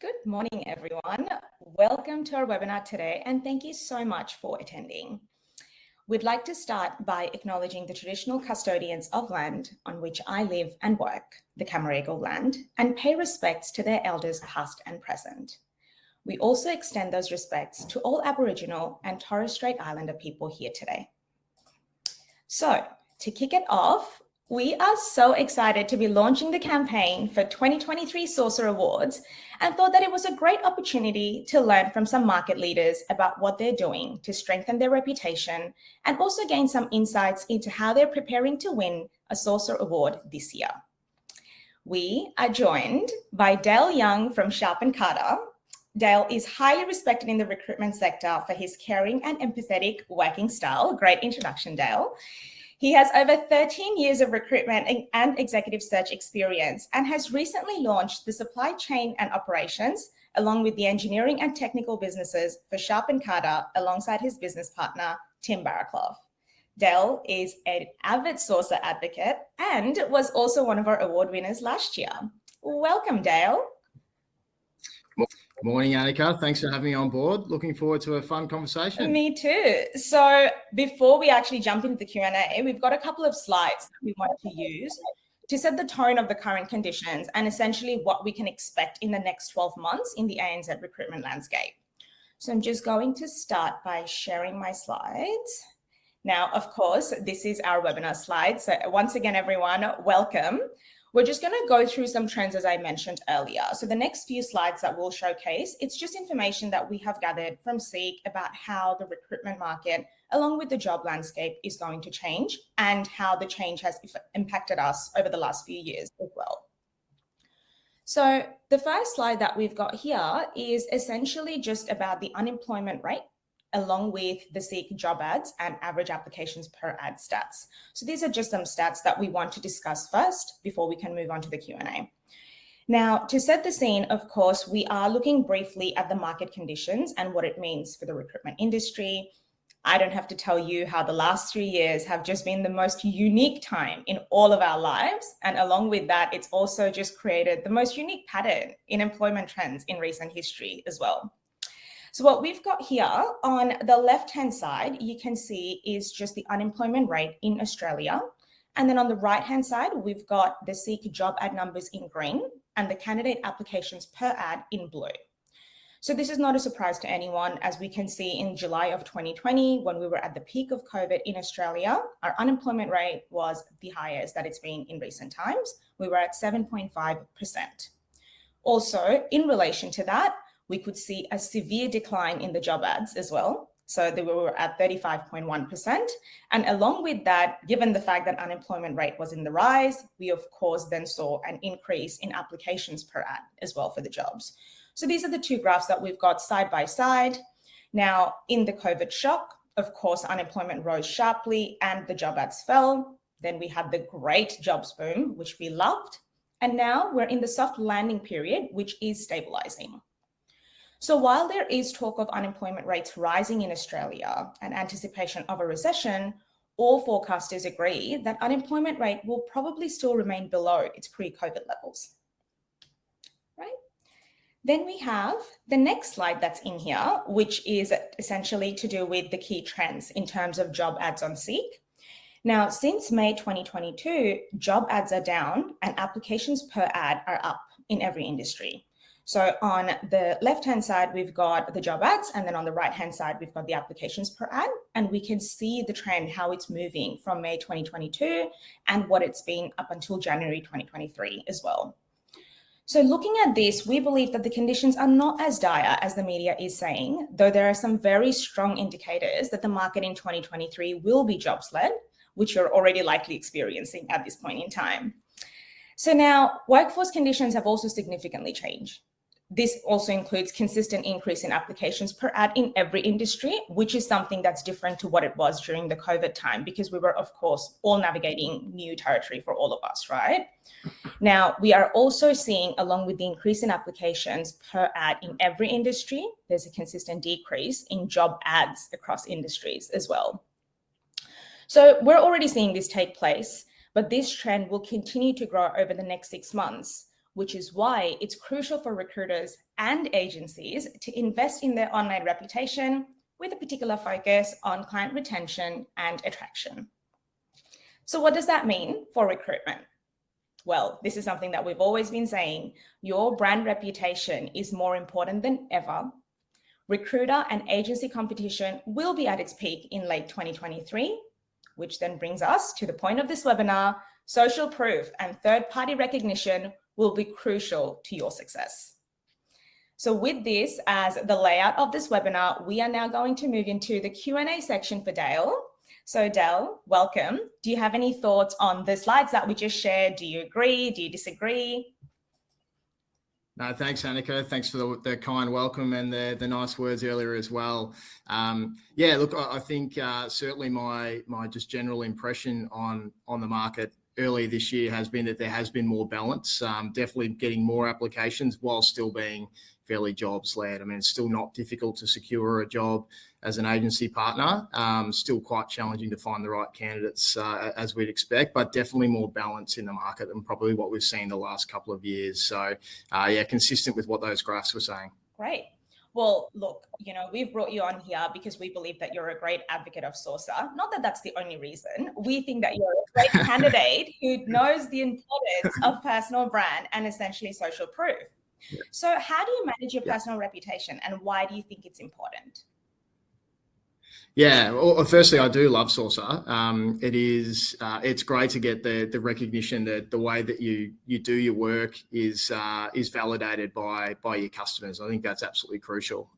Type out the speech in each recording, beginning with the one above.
Good morning, everyone. Welcome to our webinar today, and thank you so much for attending. We'd like to start by acknowledging the traditional custodians of land on which I live and work, the Camaragal land, and pay respects to their elders past and present. We also extend those respects to all Aboriginal and Torres Strait Islander people here today. So, to kick it off, we are so excited to be launching the campaign for 2023 Sourcr Awards and thought that it was a great opportunity to learn from some market leaders about what they're doing to strengthen their reputation and also gain some insights into how they're preparing to win a Sourcr Award this year. We are joined by Dale Young from Sharp & Carter. Dale is highly respected in the recruitment sector for his caring and empathetic working style. Great introduction, Dale. He has over 13 years of recruitment and executive search experience and has recently launched the supply chain and operations, along with the engineering and technical businesses for Sharp & Carter, alongside his business partner, Tim Barraclough. Dale is an avid Sourcr advocate and was also one of our award winners last year. Welcome, Dale. Morning, Annika. Thanks for having me on board. Looking forward to a fun conversation. Me too. So before we actually jump into the Q&A, we've got a couple of slides that we want to use to set the tone of the current conditions and essentially what we can expect in the next 12 months in the ANZ recruitment landscape. So I'm just going to start by sharing my slides. Now, of course, this is our webinar slide. So once again, everyone, welcome. We're just going to go through some trends, as I mentioned earlier. So the next few slides that we'll showcase, it's just information that we have gathered from Seek about how the recruitment market, along with the job landscape, is going to change and how the change has impacted us over the last few years as well. So the first slide that we've got here is essentially just about the unemployment rate, along with the Seek job ads and average applications per ad stats. So these are just some stats that we want to discuss first before we can move on to the Q&A. Now, to set the scene, of course, we are looking briefly at the market conditions and what it means for the recruitment industry. I don't have to tell you how the last 3 years have just been the most unique time in all of our lives. And along with that, it's also just created the most unique pattern in employment trends in recent history as well. So what we've got here on the left-hand side, you can see is just the unemployment rate in Australia. And then on the right-hand side, we've got the Seek job ad numbers in green and the candidate applications per ad in blue. So this is not a surprise to anyone, as we can see in July of 2020, when we were at the peak of COVID in Australia, our unemployment rate was the highest that it's been in recent times. We were at 7.5%. Also, in relation to that, we could see a severe decline in the job ads as well. So they were at 35.1%. And along with that, given the fact that unemployment rate was in the rise, we of course then saw an increase in applications per ad as well for the jobs. So these are the two graphs that we've got side by side. Now, in the COVID shock, of course, unemployment rose sharply and the job ads fell. Then we had the great jobs boom, which we loved. And now we're in the soft landing period, which is stabilizing. So while there is talk of unemployment rates rising in Australia and anticipation of a recession, all forecasters agree that unemployment rate will probably still remain below its pre-COVID levels. Right? Then we have the next slide that's in here, which is essentially to do with the key trends in terms of job ads on Seek. Now, since May 2022, job ads are down and applications per ad are up in every industry. So on the left-hand side, we've got the job ads, and then on the right-hand side, we've got the applications per ad, and we can see the trend, how it's moving from May 2022 and what it's been up until January 2023 as well. So looking at this, we believe that the conditions are not as dire as the media is saying, though there are some very strong indicators that the market in 2023 will be jobs-led, which you're already likely experiencing at this point in time. So now, workforce conditions have also significantly changed. This also includes consistent increase in applications per ad in every industry, which is something that's different to what it was during the COVID time, because we were, of course, all navigating new territory for all of us, right? Now, we are also seeing, along with the increase in applications per ad in every industry, there's a consistent decrease in job ads across industries as well. So we're already seeing this take place, but this trend will continue to grow over the next 6 months, which is why it's crucial for recruiters and agencies to invest in their online reputation with a particular focus on client retention and attraction. So what does that mean for recruitment? Well, this is something that we've always been saying. Your brand reputation is more important than ever. Recruiter and agency competition will be at its peak in late 2023, which then brings us to the point of this webinar. Social proof and third-party recognition will be crucial to your success. So with this as the layout of this webinar, we are now going to move into the Q&A section for Dale. So Dale, welcome. Do you have any thoughts on the slides that we just shared? Do you agree? Do you disagree? No, thanks, Annika. Thanks for the kind welcome and the nice words earlier as well. Yeah, look, I think certainly my just general impression on the market early this year has been that there has been more balance, definitely getting more applications while still being fairly jobs led. I mean, it's still not difficult to secure a job as an agency partner, still quite challenging to find the right candidates as we'd expect, but definitely more balance in the market than probably what we've seen the last couple of years. So yeah, consistent with what those graphs were saying. Great. Well, look, we've brought you on here because we believe that you're a great advocate of Sourcr. Not that that's the only reason. We think that you're a great candidate who knows the importance of personal brand and essentially social proof. Yeah. So how do you manage your personal reputation and why do you think it's important? Yeah, well, firstly, I do love Sourcr. It's great to get the recognition that the way that you do your work is validated by your customers. I think that's absolutely crucial.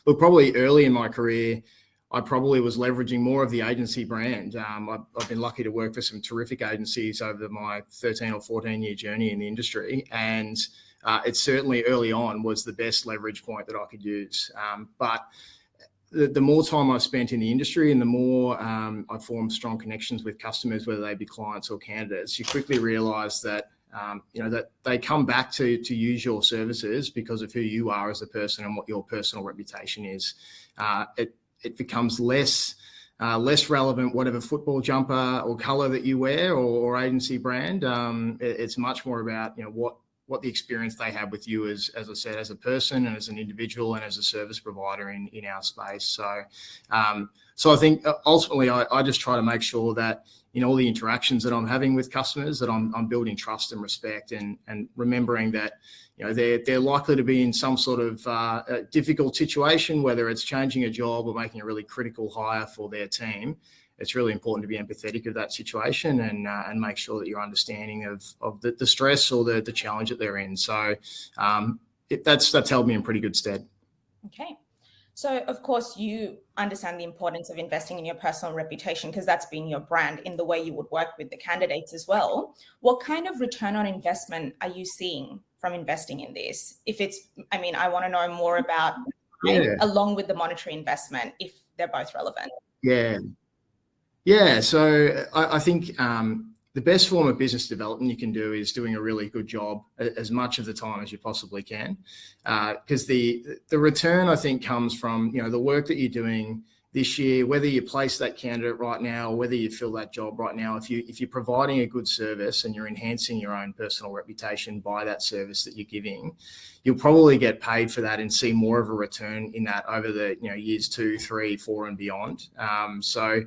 Look, probably early in my career, I probably was leveraging more of the agency brand. I've been lucky to work for some terrific agencies over my 13 or 14 year journey in the industry, and it certainly early on was the best leverage point that I could use. But the more time I've spent in the industry and the more I formed strong connections with customers, whether they be clients or candidates, you quickly realise that that they come back to use your services because of who you are as a person and what your personal reputation is. It becomes less relevant whatever football jumper or colour that you wear or agency brand. It's much more about what the experience they have with you as I said, as a person and as an individual and as a service provider in our space. So I think ultimately I just try to make sure that in all the interactions that I'm having with customers that I'm building trust and respect and remembering that they're likely to be in some sort of difficult situation, whether it's changing a job or making a really critical hire for their team. It's really important to be empathetic of that situation and make sure that you're understanding of the stress or the challenge that they're in. So that's held me in pretty good stead. Okay. So of course you understand the importance of investing in your personal reputation because that's been your brand in the way you would work with the candidates as well. What kind of return on investment are you seeing from investing in this? I want to know more about along with the monetary investment, if they're both relevant. Yeah, so I think the best form of business development you can do is doing a really good job as much of the time as you possibly can, because the return, I think, comes from the work that you're doing this year, whether you place that candidate right now or whether you fill that job right now. If you're providing a good service and you're enhancing your own personal reputation by that service that you're giving, you'll probably get paid for that and see more of a return in that over the years 2, 3, 4 and beyond. So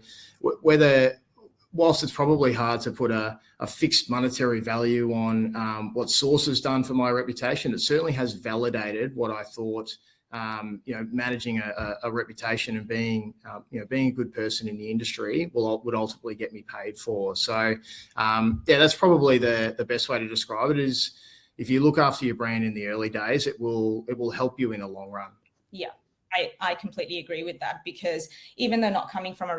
whilst it's probably hard to put a fixed monetary value on what Sourcr has done for my reputation, it certainly has validated what I thought managing a reputation and being a good person in the industry would ultimately get me paid for. So that's probably the best way to describe it is if you look after your brand in the early days, it will help you in the long run. Yeah. I completely agree with that because even though not coming from a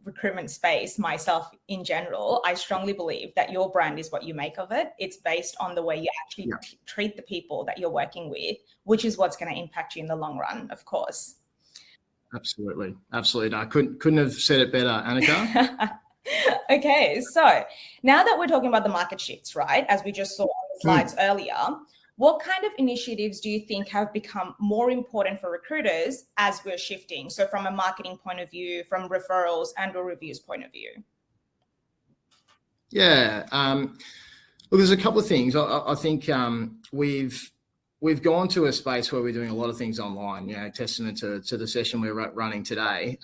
recruitment space myself in general, I strongly believe that your brand is what you make of it. It's based on the way you actually treat the people that you're working with, which is what's going to impact you in the long run, of course. Absolutely. No, I couldn't have said it better, Annika. Okay, so now that we're talking about the market shifts, right, as we just saw on the slides earlier, what kind of initiatives do you think have become more important for recruiters as we're shifting? So from a marketing point of view, from referrals and or reviews point of view? Yeah. Well, there's a couple of things. I think we've gone to a space where we're doing a lot of things online. Testament to the session we're running today.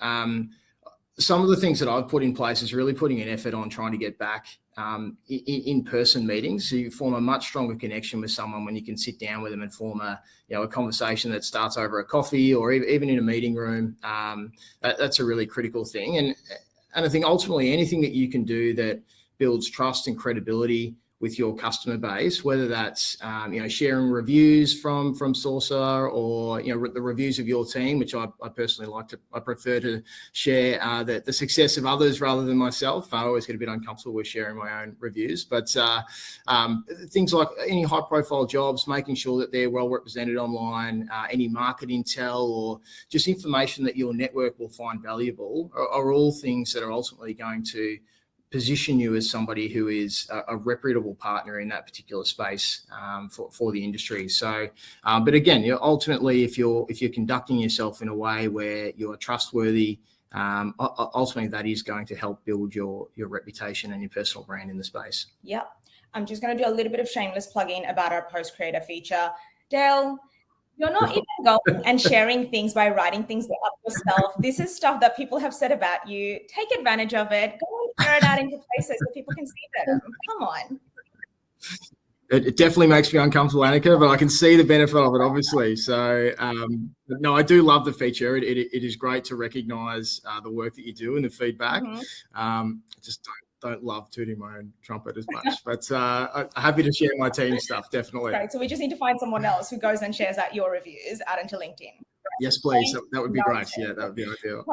Some of the things that I've put in place is really putting an effort on trying to get back in-person meetings. So you form a much stronger connection with someone when you can sit down with them and form a conversation that starts over a coffee or even in a meeting room. That's a really critical thing. And I think ultimately anything that you can do that builds trust and credibility with your customer base, whether that's sharing reviews from Sourcr or the reviews of your team, which I personally I prefer to share the success of others rather than myself. I always get a bit uncomfortable with sharing my own reviews, but things like any high profile jobs, making sure that they're well represented online, any market intel or just information that your network will find valuable are all things that are ultimately going to position you as somebody who is a reputable partner in that particular space for the industry. So, but again, ultimately, if you're conducting yourself in a way where you're trustworthy, ultimately that is going to help build your reputation and your personal brand in the space. Yep. I'm just going to do a little bit of shameless plugging about our post creator feature. Dale, you're not even going and sharing things by writing things up yourself. This is stuff that people have said about you. Take advantage of it. Go and share it out into places so people can see them. Come on. It definitely makes me uncomfortable, Annika, but I can see the benefit of it, obviously. So, no, I do love the feature. It is great to recognise the work that you do and the feedback. Just don't love tooting my own trumpet as much, but I'm happy to share my team stuff, definitely. Great. So we just need to find someone else who goes and shares out your reviews out into LinkedIn. Yes, please. That would be great. Yeah, that would be ideal.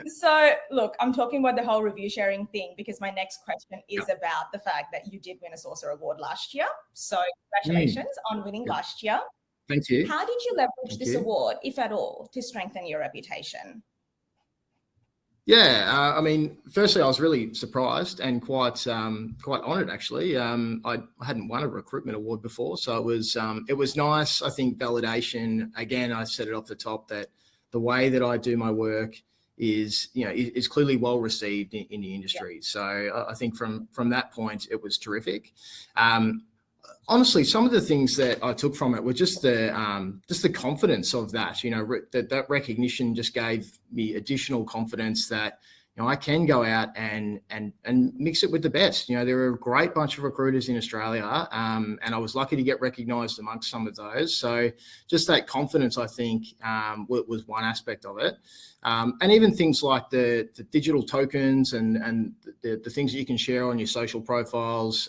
So look, I'm talking about the whole review sharing thing because my next question is about the fact that you did win a Sourcr Award last year. So congratulations on winning last year. Thank you. How did you leverage this award, if at all, to strengthen your reputation? Yeah, I mean, firstly, I was really surprised and quite honoured actually. I hadn't won a recruitment award before, so it was nice. I think validation. Again, I said it off the top that the way that I do my work is clearly well received in the industry. Yeah. So I think from that point, it was terrific. Honestly, some of the things that I took from it were just the confidence of that. That recognition just gave me additional confidence that I can go out and mix it with the best. There are a great bunch of recruiters in Australia, and I was lucky to get recognised amongst some of those. So just that confidence, I think, was one aspect of it. And even things like the digital tokens and the things that you can share on your social profiles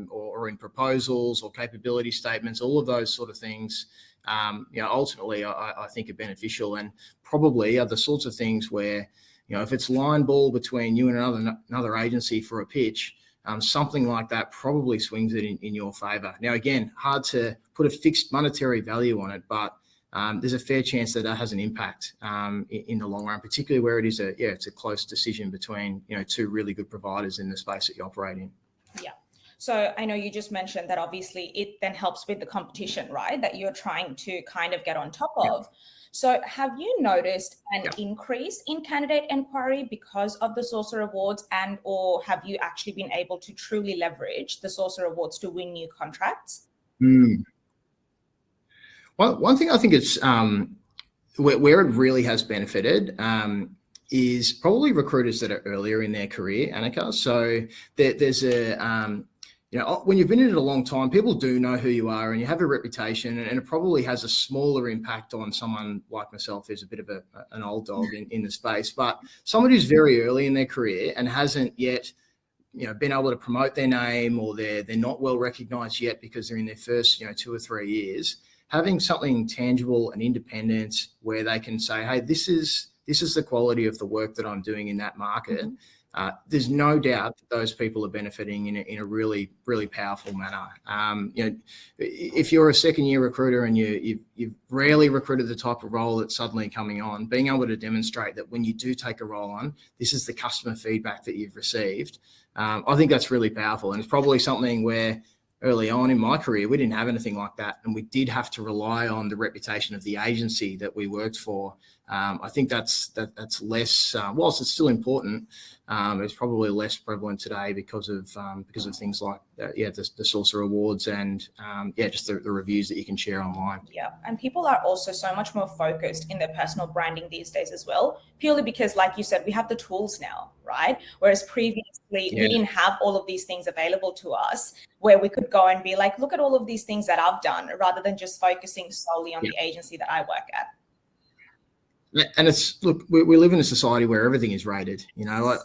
or in proposals or capability statements, all of those sort of things, ultimately I think are beneficial and probably are the sorts of things where, if it's line ball between you and another agency for a pitch, something like that probably swings it in your favour. Now, again, hard to put a fixed monetary value on it, but there's a fair chance that has an impact in the long run, particularly where it's a close decision between two really good providers in the space that you operate in. Yeah. So I know you just mentioned that obviously it then helps with the competition, right? That you're trying to kind of get on top of. Yeah. So have you noticed an increase in candidate inquiry because of the Sourcr Awards or have you actually been able to truly leverage the Sourcr Awards to win new contracts? Well, one thing I think it's where it really has benefited is probably recruiters that are earlier in their career, Annika. So there's when you've been in it a long time, people do know who you are and you have a reputation, and it probably has a smaller impact on someone like myself who's a bit of an old dog in the space. But somebody who's very early in their career and hasn't yet been able to promote their name, or they're not well recognised yet because they're in their first 2 or 3 years, having something tangible and independent where they can say, hey, this is the quality of the work that I'm doing in that market. There's no doubt that those people are benefiting in a really, really powerful manner. If you're a second-year recruiter and you've rarely recruited the type of role that's suddenly coming on, being able to demonstrate that when you do take a role on, this is the customer feedback that you've received, I think that's really powerful. And it's probably something where early on in my career, we didn't have anything like that. And we did have to rely on the reputation of the agency that we worked for I think that's less, whilst it's still important, it's probably less prevalent today because of things like the Sourcr Awards and just the reviews that you can share online. Yeah, and people are also so much more focused in their personal branding these days as well, purely because, like you said, we have the tools now, right? Whereas previously we didn't have all of these things available to us, where we could go and be like, look at all of these things that I've done, rather than just focusing solely on the agency that I work at. And look, we live in a society where everything is rated. You know, like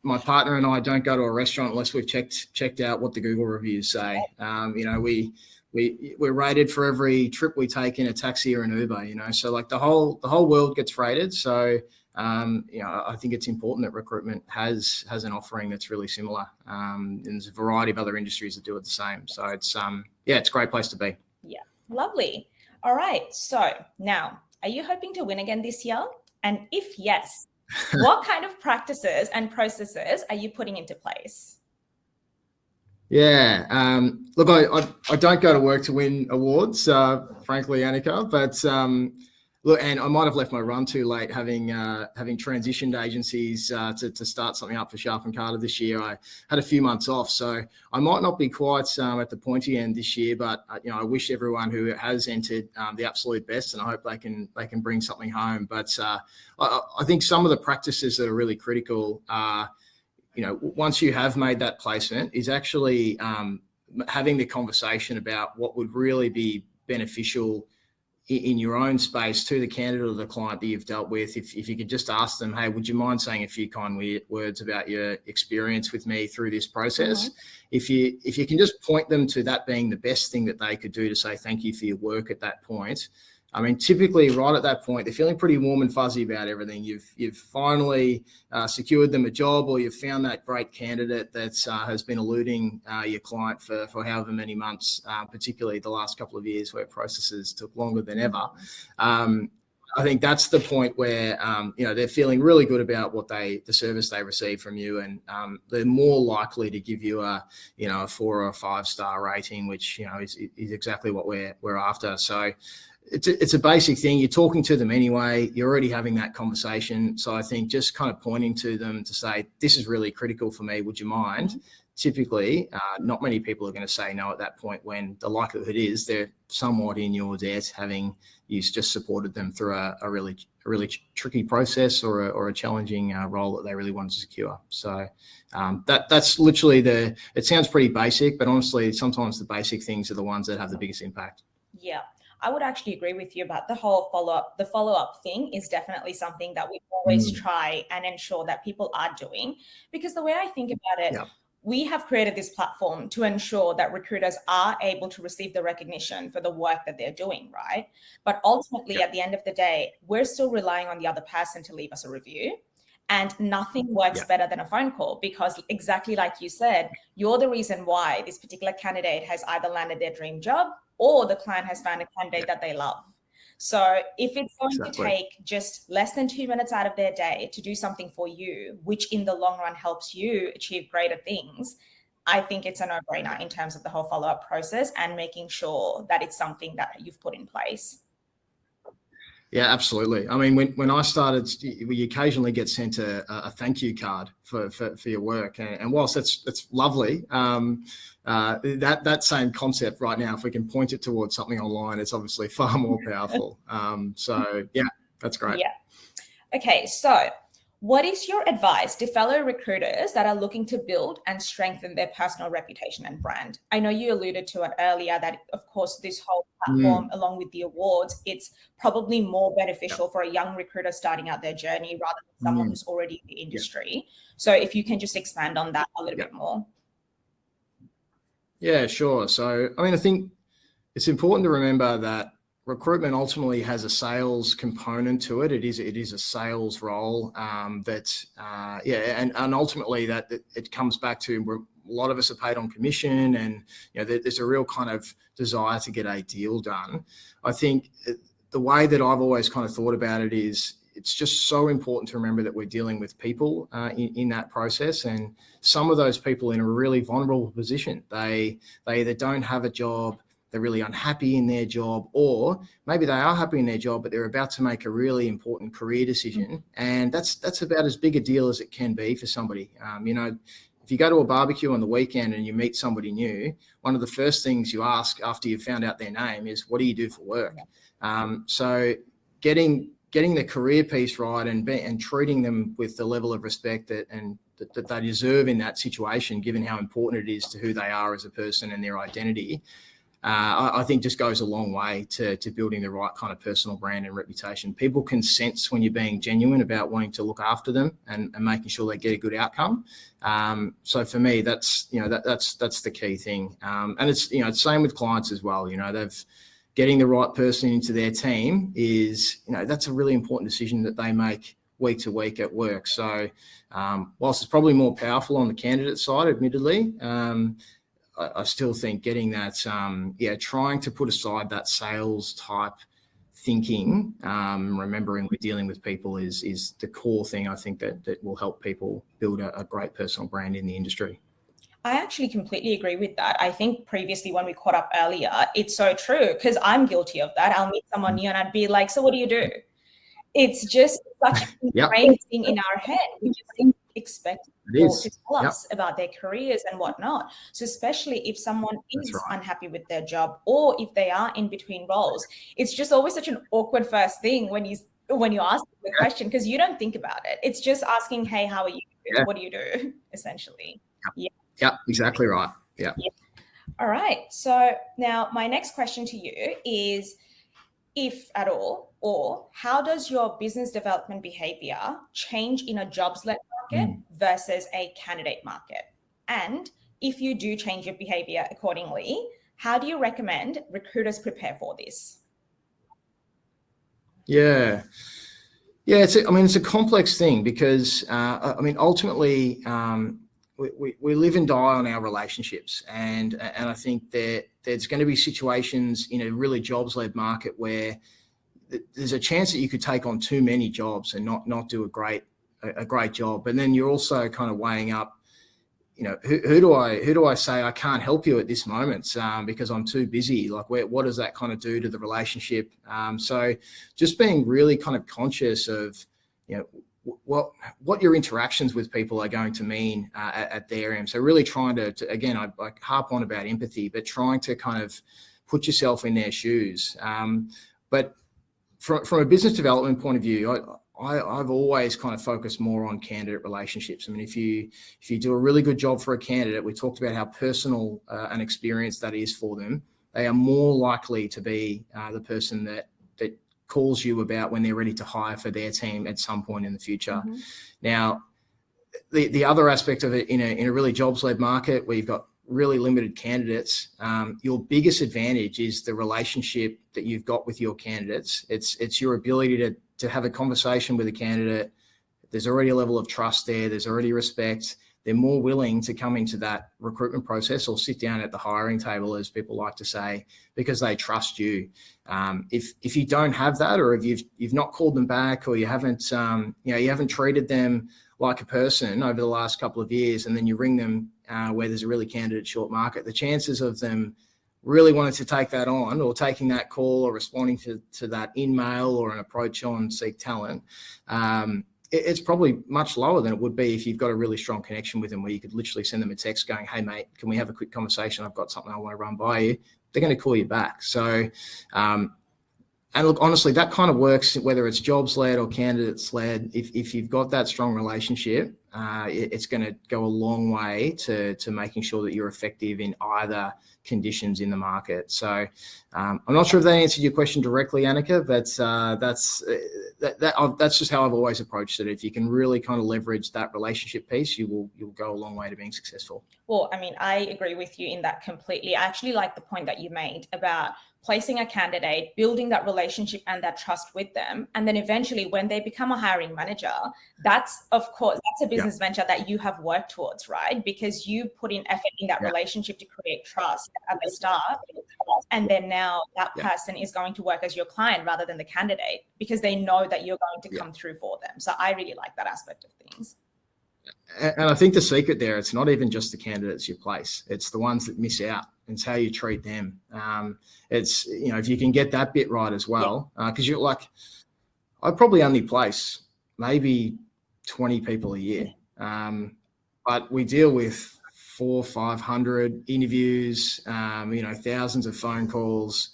my partner and I don't go to a restaurant unless we've checked out what the Google reviews say. You know, we're rated for every trip we take in a taxi or an Uber. You know, so like the whole world gets rated. So you know, I think it's important that recruitment has an offering that's really similar. And there's a variety of other industries that do it the same. So it's it's a great place to be. Yeah, lovely. All right. So now, are you hoping to win again this year? And if yes, what kind of practices and processes are you putting into place? Yeah, look, I don't go to work to win awards, frankly, Annika, but look, and I might have left my run too late, having transitioned agencies to start something up for Sharp and Carter this year. I had a few months off, so I might not be quite at the pointy end this year. But you know, I wish everyone who has entered the absolute best, and I hope they can bring something home. But I think some of the practices that are really critical are, you know, once you have made that placement, is actually having the conversation about what would really be beneficial in your own space to the candidate or the client that you've dealt with. If you could just ask them, hey, would you mind saying a few kind words about your experience with me through this process? Mm-hmm. If you can just point them to that being the best thing that they could do to say thank you for your work at that point. I mean, typically right at that point, they're feeling pretty warm and fuzzy about everything. You've finally secured them a job, or you've found that great candidate that has been eluding your client for however many months, particularly the last couple of years where processes took longer than ever. I think that's the point where you know, they're feeling really good about the service they receive from you, and they're more likely to give you a 4 or a 5 star rating, which, you know, is exactly what we're after. So it's a basic thing. You're talking to them anyway. You're already having that conversation. So I think just kind of pointing to them to say, this is really critical for me. Would you mind? Mm-hmm. Typically, not many people are going to say no at that point, when the likelihood is they're somewhat in your debt, having you just supported them through a really tricky process or a challenging role that they really wanted to secure. So that's literally it sounds pretty basic, but honestly, sometimes the basic things are the ones that have the biggest impact. Yeah. I would actually agree with you about the whole follow-up. The follow-up thing is definitely something that we always try and ensure that people are doing, because the way I think about it, we have created this platform to ensure that recruiters are able to receive the recognition for the work that they're doing, right? But ultimately, at the end of the day, we're still relying on the other person to leave us a review. And nothing works better than a phone call, because exactly like you said, you're the reason why this particular candidate has either landed their dream job or the client has found a candidate that they love. So if it's going to take just less than 2 minutes out of their day to do something for you, which in the long run helps you achieve greater things, I think it's a no-brainer in terms of the whole follow-up process and making sure that it's something that you've put in place. Yeah, absolutely. I mean, when I started, we occasionally get sent a thank you card for your work, and whilst that's lovely, that same concept right now, if we can point it towards something online, it's obviously far more powerful. So yeah, that's great. Yeah. Okay, so what is your advice to fellow recruiters that are looking to build and strengthen their personal reputation and brand? I know you alluded to it earlier that, of course, this whole platform, along with the awards, it's probably more beneficial for a young recruiter starting out their journey rather than someone who's already in the industry. So if you can just expand on that a little bit more. Yeah, sure. So, I mean, I think it's important to remember that recruitment ultimately has a sales component to it. It is a sales role and ultimately that it comes back to, a lot of us are paid on commission, and you know, there's a real kind of desire to get a deal done. I think the way that I've always kind of thought about it is, it's just so important to remember that we're dealing with people in that process, and some of those people in a really vulnerable position. They either don't have a job, they're really unhappy in their job, or maybe they are happy in their job, but they're about to make a really important career decision. And that's about as big a deal as it can be for somebody. If you go to a barbecue on the weekend and you meet somebody new, one of the first things you ask after you've found out their name is, what do you do for work? So getting the career piece right and treating them with the level of respect that they deserve in that situation, given how important it is to who they are as a person and their identity, I think just goes a long way to building the right kind of personal brand and reputation. People can sense when you're being genuine about wanting to look after them and making sure they get a good outcome. So for me, that's the key thing. And it's same with clients as well. Getting the right person into their team is, that's a really important decision that they make week to week at work. So whilst it's probably more powerful on the candidate side, admittedly, I still think getting that, trying to put aside that sales type thinking, remembering we're dealing with people is the core thing I think that will help people build a great personal brand in the industry. I actually completely agree with that. I think previously when we caught up earlier, it's so true, because I'm guilty of that. I'll meet someone new and I'd be like, so what do you do? It's just such an ingrained thing in our head. We just expect people to tell us about their careers and whatnot. So especially if someone is unhappy with their job, or if they are in between roles, it's just always such an awkward first thing when you ask the question, because you don't think about it. It's just asking, hey, how are you? What do you do? Essentially. Yeah, exactly right. Yeah. All right. So now my next question to you is, if at all, or how does your business development behavior change in a jobs-led market versus a candidate market? And if you do change your behavior accordingly, how do you recommend recruiters prepare for this? Yeah, it's a complex thing, because ultimately we live and die on our relationships, and I think that there's going to be situations in a really jobs-led market where there's a chance that you could take on too many jobs and not do a great job. And then you're also kind of weighing up, who do I say I can't help you at this moment because I'm too busy? Like, what does that kind of do to the relationship? So just being really kind of conscious of, what your interactions with people are going to mean at their end. So really trying to again, I harp on about empathy, but trying to kind of put yourself in their shoes. But from a business development point of view, I've always kind of focused more on candidate relationships. I mean, if you do a really good job for a candidate, we talked about how personal an experience that is for them. They are more likely to be the person that calls you about when they're ready to hire for their team at some point in the future. Now, the other aspect of it in a really jobs-led market where you've got really limited candidates, your biggest advantage is the relationship that you've got with your candidates. It's your ability to have a conversation with a candidate. There's already a level of trust there. There's already respect. They're more willing to come into that recruitment process or sit down at the hiring table, as people like to say, because they trust you. If you don't have that, or if you've not called them back, or you haven't treated them like a person over the last couple of years, and then you ring them where there's a really candidate short market, the chances of them really wanting to take that on, or taking that call, or responding to that email or an approach on Seek Talent, it's probably much lower than it would be if you've got a really strong connection with them, where you could literally send them a text going, hey mate, can we have a quick conversation? I've got something I want to run by you. They're going to call you back. So, and look, honestly, that kind of works whether it's jobs-led or candidates-led. If you've got that strong relationship, it's going to go a long way to making sure that you're effective in either conditions in the market. So I'm not sure if that answered your question directly, Annika, but that's just how I've always approached it. If you can really kind of leverage that relationship piece, you'll go a long way to being successful. Well, I mean, I agree with you in that completely. I actually like the point that you made about placing a candidate, building that relationship and that trust with them. And then eventually when they become a hiring manager, that's a business venture that you have worked towards, right? Because you put in effort in that relationship to create trust at the start. And then now that person is going to work as your client rather than the candidate, because they know that you're going to come through for them. So I really like that aspect of things. And I think the secret there, it's not even just the candidates you place, it's the ones that miss out. It's how you treat them. It's, if you can get that bit right as well, because you're like, I probably only place maybe 20 people a year, but we deal with 400-500 interviews, thousands of phone calls.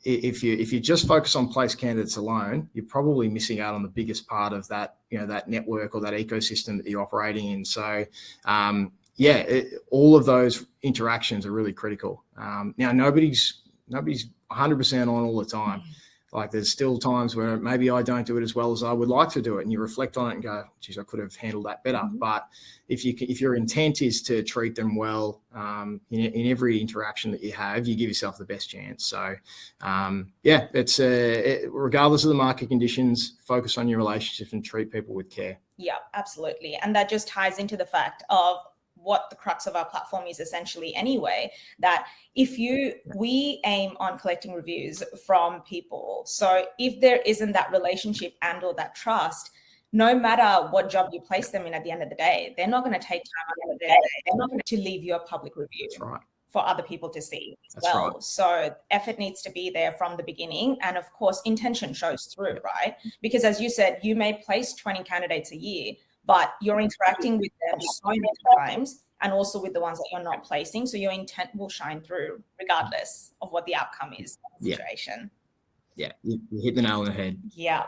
If you just focus on place candidates alone, you're probably missing out on the biggest part of that, that network or that ecosystem that you're operating in. So, all of those interactions are really critical. Now, nobody's 100% on all the time. Like, there's still times where maybe I don't do it as well as I would like to do it, and you reflect on it and go, geez, I could have handled that better. Mm-hmm. But if your intent is to treat them well in every interaction that you have, you give yourself the best chance. So, it's regardless of the market conditions, focus on your relationship and treat people with care. Yeah, absolutely. And that just ties into the fact of what the crux of our platform is essentially anyway, that we aim on collecting reviews from people. So if there isn't that relationship and or that trust, no matter what job you place them in at the end of the day, they're not going to take time out of their day. They're not going to leave you a public review. That's right. For other people to see as That's well. Right. So effort needs to be there from the beginning. And of course, intention shows through, right? Because as you said, you may place 20 candidates a year, but you're interacting with them so many times, and also with the ones that you're not placing. So your intent will shine through regardless of what the outcome is of the situation. Yeah, you hit the nail on the head. Yeah.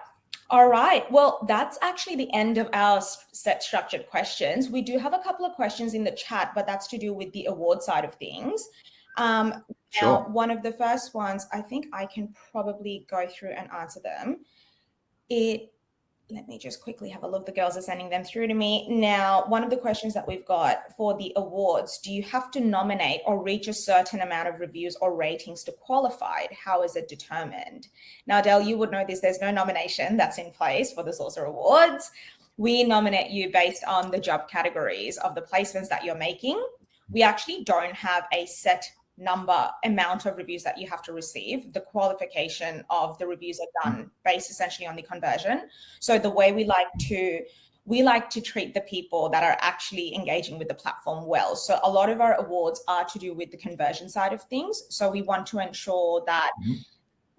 All right. Well, that's actually the end of our set structured questions. We do have a couple of questions in the chat, but that's to do with the award side of things. Sure. Now, one of the first ones, I think I can probably go through and answer them. Let me just quickly have a look. The girls are sending them through to me. Now, one of the questions that we've got for the awards, do you have to nominate or reach a certain amount of reviews or ratings to qualify? How is it determined? Now, Dale, you would know this. There's no nomination that's in place for the Sourcr Awards. We nominate you based on the job categories of the placements that you're making. We actually don't have a set amount of reviews that you have to receive. The qualification of the reviews are done based essentially on the conversion. So the way we like to treat the people that are actually engaging with the platform well. So a lot of our awards are to do with the conversion side of things. So we want to ensure that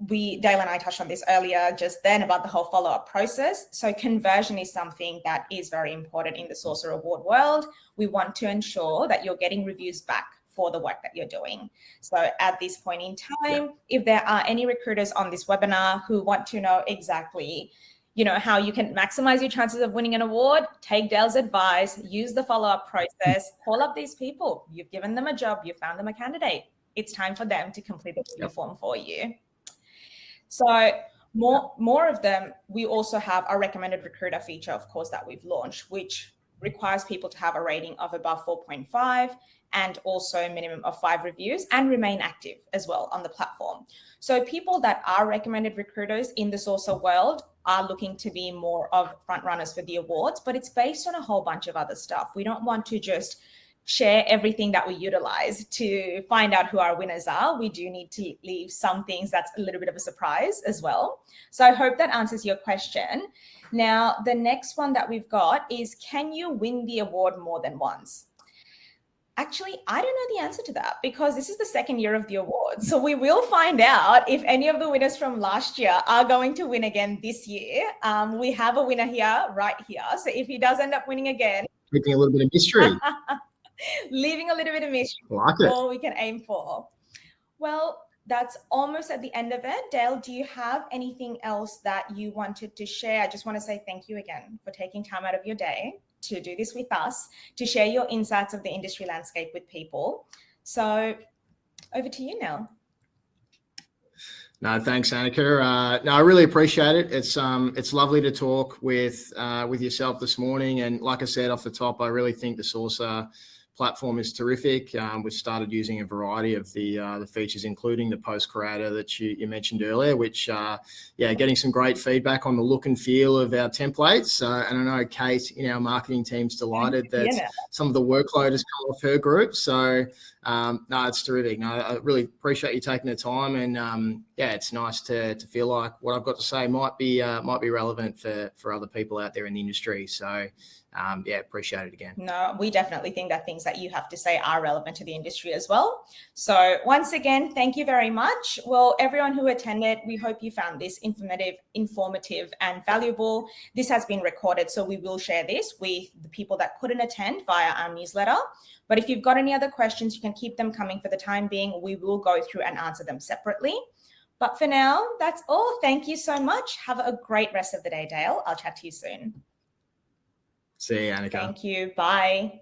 Dale and I touched on this earlier just then about the whole follow-up process. So conversion is something that is very important in the Sourcr Award world. We want to ensure that you're getting reviews back for the work that you're doing. So at this point in time, if there are any recruiters on this webinar who want to know exactly, how you can maximize your chances of winning an award, take Dale's advice, use the follow-up process, call up these people. You've given them a job, you found them a candidate. It's time for them to complete the form for you. So more of them, we also have a recommended recruiter feature, of course, that we've launched, which requires people to have a rating of above 4.5 and also a minimum of 5 reviews and remain active as well on the platform. So people that are recommended recruiters in the Sourcr world are looking to be more of front runners for the awards, but it's based on a whole bunch of other stuff. We don't want to just share everything that we utilize to find out who our winners are. We do need to leave some things that's a little bit of a surprise as well. So I hope that answers your question. Now, the next one that we've got is, can you win the award more than once? Actually, I don't know the answer to that because this is the second year of the award. So we will find out if any of the winners from last year are going to win again this year. We have a winner here, right here. So if he does end up winning again. Keeping a little bit of mystery. Leaving a little bit of mystery. Like it. All we can aim for. Well, that's almost at the end of it. Dale, do you have anything else that you wanted to share? I just want to say thank you again for taking time out of your day to do this with us, to share your insights of the industry landscape with people. So over to you now. No, thanks, Annika. No, I really appreciate it. It's lovely to talk with yourself this morning. And like I said off the top, I really think the Sourcr platform is terrific. We've started using a variety of the features, including the post creator that you mentioned earlier, which, getting some great feedback on the look and feel of our templates. And I know Kate in our marketing team's delighted that some of the workload has come off her group. So, no, it's terrific. No, I really appreciate you taking the time. And, it's nice to feel like what I've got to say might be relevant for other people out there in the industry. So, appreciate it again. No, we definitely think that things that you have to say are relevant to the industry as well. So once again, thank you very much. Well, everyone who attended, we hope you found this informative and valuable. This has been recorded, so we will share this with the people that couldn't attend via our newsletter. But if you've got any other questions, you can keep them coming. For the time being, we will go through and answer them separately. But for now, that's all. Thank you so much. Have a great rest of the day, Dale. I'll chat to you soon. See you, Annika. Thank you. Bye.